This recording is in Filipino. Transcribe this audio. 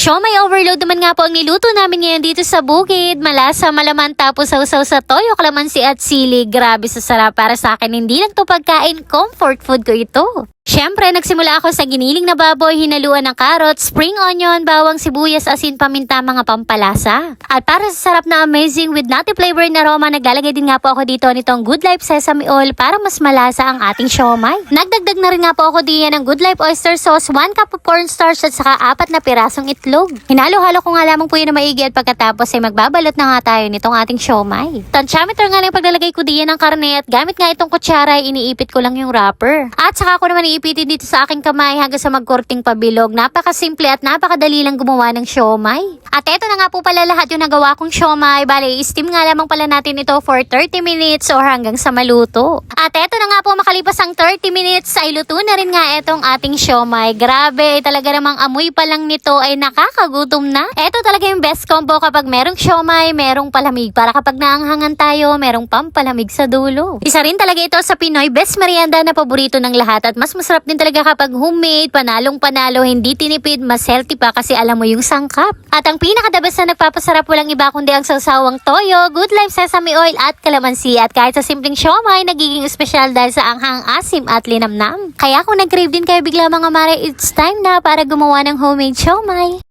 Siomai overload naman nga po ang niluto namin ngayon dito sa bukid. Malasa, malaman, tapos sausaw sa toyo, kalamansi at sili. Grabe sa sarap. Para sa akin, hindi lang to pagkain, comfort food ko ito. Siyempre, nagsimula ako sa giniling na baboy, hinaluan ng carrots, spring onion, bawang, sibuyas, asin, paminta, mga pampalasa. At para sa sarap na amazing with nutty flavor na aroma, naglalagay din nga po ako dito nitong Good Life Sesame Oil para mas malasa ang ating siomai. Nagdagdag na rin nga po ako diyan ng Good Life Oyster Sauce, 1 cup of cornstarch at saka 4 na pirasong itlog. Hinalo-halo ko nga lamang po yun na maigi at pagkatapos ay magbabalot na nga tayo nitong ating siomai. Tansyameter nga lang paglalagay ko diyan ng karne at gamit nga itong kutsara ay iniipit ko lang yung wrapper. At saka ko naman ipitin dito sa aking kamay hanggang sa magkorting pabilog. Napakasimple at napakadali lang gumawa ng siomai. At eto na nga po pala lahat yung nagawa kong siomai. Bale, i-steam nga lamang pala natin ito for 30 minutes or hanggang sa maluto. At eto na nga po makalipas ang 30 minutes ay luto na rin nga etong ating siomai. Grabe, talaga namang amoy pa lang nito ay nakakagutom na. Eto talaga yung best combo kapag merong siomai, merong palamig. Para kapag naanghangan tayo, merong pampalamig sa dulo. Isa rin talaga ito sa Pinoy best merienda na paborito ng lahat at mas masarap din talaga kapag homemade, panalong panalo, hindi tinipid, mas healthy pa kasi alam mo yung sangkap. At ang pinakadabas na nagpapasarap walang iba kundi ang sawsawang toyo, Good Life Sesame Oil at kalamansi. At kahit sa simpleng siomai, nagiging espesyal dahil sa anghang, asim at linamnam. Kaya kung nag-crave din kayo bigla mga mare, it's time na para gumawa ng homemade siomai.